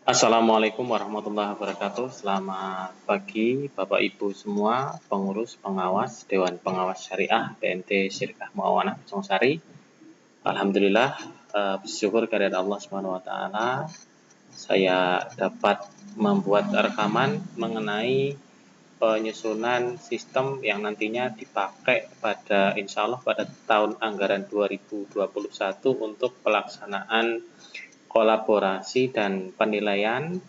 Assalamualaikum warahmatullahi wabarakatuh. Selamat pagi Bapak Ibu semua, pengurus pengawas Dewan Pengawas Syariah BMT Syirkah Muawanah Sari. Alhamdulillah, bersyukur kehadirat Allah Subhanahu wa taala, saya dapat membuat rekaman mengenai penyusunan sistem yang nantinya dipakai pada insya Allah pada tahun anggaran 2021 untuk pelaksanaan kolaborasi dan penilaian,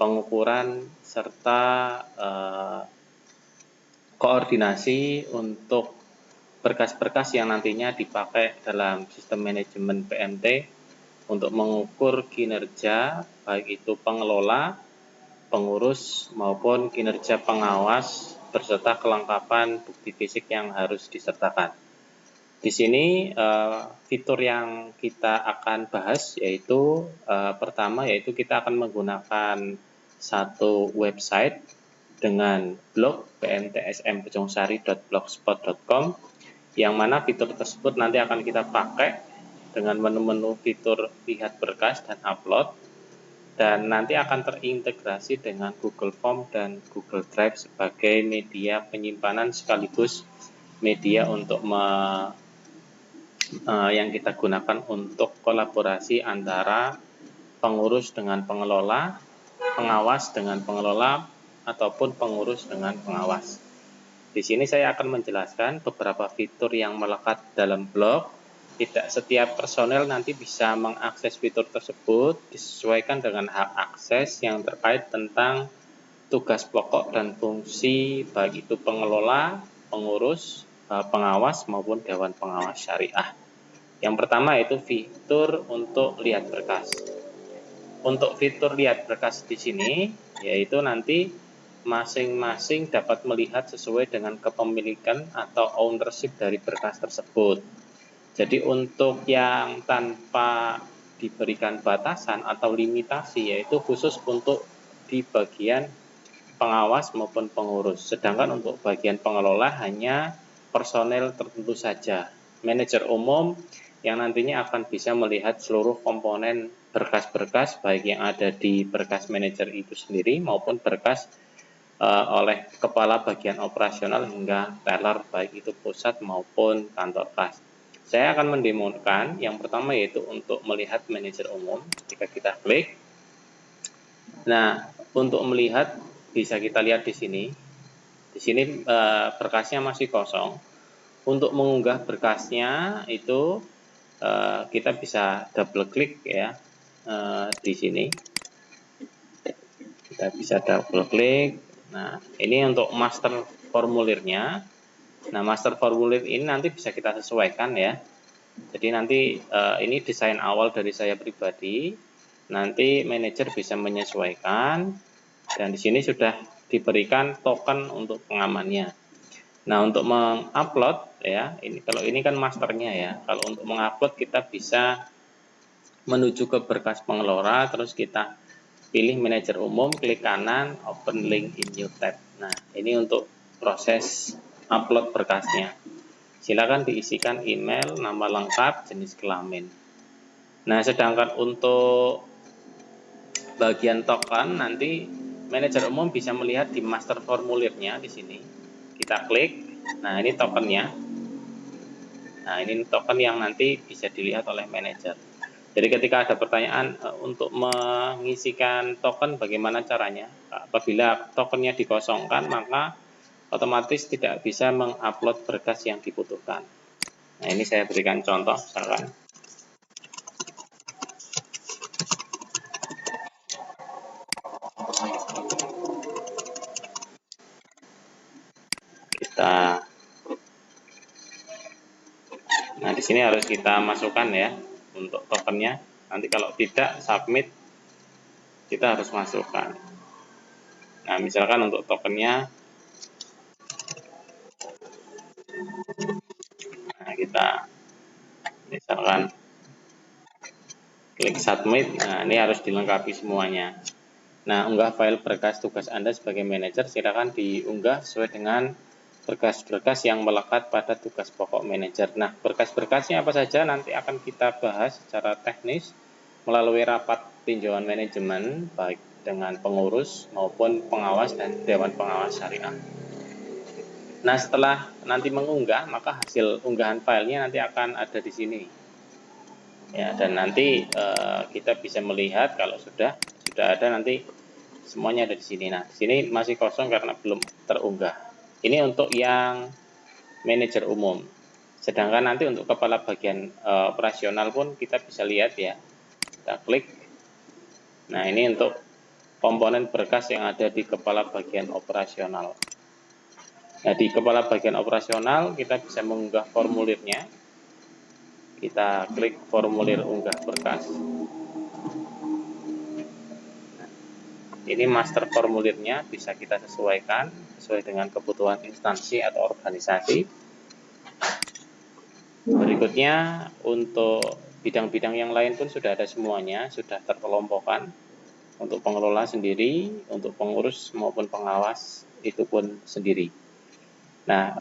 pengukuran, serta koordinasi untuk berkas-berkas yang nantinya dipakai dalam sistem manajemen PMT untuk mengukur kinerja baik itu pengelola, pengurus, maupun kinerja pengawas beserta kelengkapan bukti fisik yang harus disertakan. Di sini fitur yang kita akan bahas yaitu pertama yaitu kita akan menggunakan satu website dengan blog pmtsm.blogspot.com yang mana fitur tersebut nanti akan kita pakai dengan menu-menu fitur lihat berkas dan upload, dan nanti akan terintegrasi dengan Google Form dan Google Drive sebagai media penyimpanan sekaligus media untuk yang kita gunakan untuk kolaborasi antara pengurus dengan pengelola, pengawas dengan pengelola, ataupun pengurus dengan pengawas. Di sini saya akan menjelaskan beberapa fitur yang melekat dalam blog. Tidak setiap personel nanti bisa mengakses fitur tersebut, disesuaikan dengan hak akses yang terkait tentang tugas pokok dan fungsi baik itu pengelola, pengurus, pengawas maupun Dewan Pengawas Syariah. Yang pertama yaitu fitur untuk lihat berkas. Untuk fitur lihat berkas di sini yaitu nanti masing-masing dapat melihat sesuai dengan kepemilikan atau ownership dari berkas tersebut. Jadi untuk yang tanpa diberikan batasan atau limitasi yaitu khusus untuk di bagian pengawas maupun pengurus. Sedangkan untuk bagian pengelola hanya personel tertentu saja. Manajer umum yang nantinya akan bisa melihat seluruh komponen berkas-berkas baik yang ada di berkas manajer itu sendiri maupun berkas oleh kepala bagian operasional hingga teller baik itu pusat maupun kantor kas. Saya akan mendemokan yang pertama yaitu untuk melihat manajer umum. Jika kita klik, nah untuk melihat bisa kita lihat di sini. Di sini berkasnya masih kosong. Untuk mengunggah berkasnya itu kita bisa double klik ya di sini. Kita bisa double klik. Nah, ini untuk master formulirnya. Nah, master formulir ini nanti bisa kita sesuaikan ya. Jadi nanti ini desain awal dari saya pribadi. Nanti manajer bisa menyesuaikan, dan di sini sudah diberikan token untuk pengamannya. Nah, untuk mengupload ya, ini kalau ini kan masternya ya. Kalau untuk mengupload kita bisa menuju ke berkas pengelola, terus kita pilih manajer umum, klik kanan, open link in new tab. Nah, ini untuk proses upload berkasnya. Silakan diisikan email, nama lengkap, jenis kelamin. Nah, sedangkan untuk bagian token nanti manajer umum bisa melihat di master formulirnya di sini. Kita klik. Nah, ini tokennya. Nah, ini token yang nanti bisa dilihat oleh manajer. Jadi ketika ada pertanyaan untuk mengisikan token bagaimana caranya? Apabila tokennya dikosongkan, maka otomatis tidak bisa mengupload berkas yang dibutuhkan. Nah, ini saya berikan contoh misalkan. Nah, di sini harus kita masukkan ya untuk tokennya. Nanti kalau tidak submit, kita harus masukkan. Nah, misalkan untuk tokennya, nah kita misalkan klik submit. Nah, ini harus dilengkapi semuanya. Nah, unggah file berkas tugas Anda sebagai manajer, silakan diunggah sesuai dengan berkas-berkas yang melekat pada tugas pokok manajer. Nah, berkas-berkasnya apa saja nanti akan kita bahas secara teknis melalui rapat tinjauan manajemen baik dengan pengurus maupun pengawas dan Dewan Pengawas Syariah. Nah, setelah nanti mengunggah, maka hasil unggahan filenya nanti akan ada di sini. Ya, dan nanti kita bisa melihat kalau sudah ada nanti semuanya ada di sini. Nah, di sini masih kosong karena belum terunggah. Ini untuk yang manajer umum. Sedangkan nanti untuk kepala bagian operasional pun kita bisa lihat ya. Kita klik. Nah, ini untuk komponen berkas yang ada di kepala bagian operasional. Nah, di kepala bagian operasional kita bisa mengunggah formulirnya. Kita klik formulir unggah berkas. Ini master formulirnya bisa kita sesuaikan sesuai dengan kebutuhan instansi atau organisasi. Berikutnya untuk bidang-bidang yang lain pun sudah ada semuanya, sudah terkelompokkan. Untuk pengelola sendiri, untuk pengurus maupun pengawas itu pun sendiri. Nah,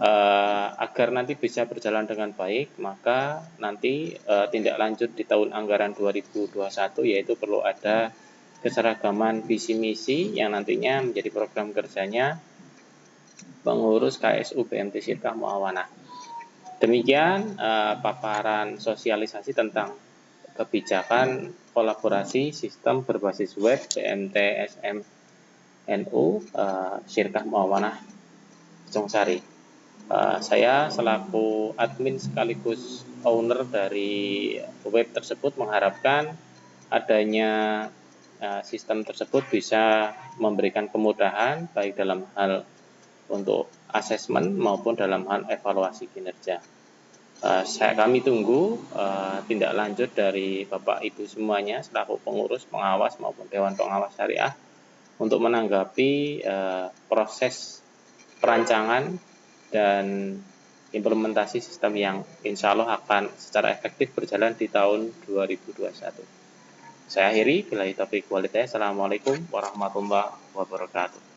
agar nanti bisa berjalan dengan baik, maka nanti tindak lanjut di tahun anggaran 2021 yaitu perlu ada keseragaman visi misi yang nantinya menjadi program kerjanya pengurus KSU BMT Syirkah Muawanah. Demikian paparan sosialisasi tentang kebijakan kolaborasi sistem berbasis web BMT SMNU Syirkah Muawanah Sungsari. Saya selaku admin sekaligus owner dari web tersebut mengharapkan adanya sistem tersebut bisa memberikan kemudahan baik dalam hal untuk asesmen maupun dalam hal evaluasi kinerja. Kami tunggu tindak lanjut dari Bapak Ibu semuanya selaku pengurus, pengawas maupun Dewan Pengawas Syariah untuk menanggapi proses perancangan dan implementasi sistem yang insya Allah akan secara efektif berjalan di tahun 2021. Saya akhiri, billahi taufiq walhidayah. Assalamualaikum warahmatullahi wabarakatuh.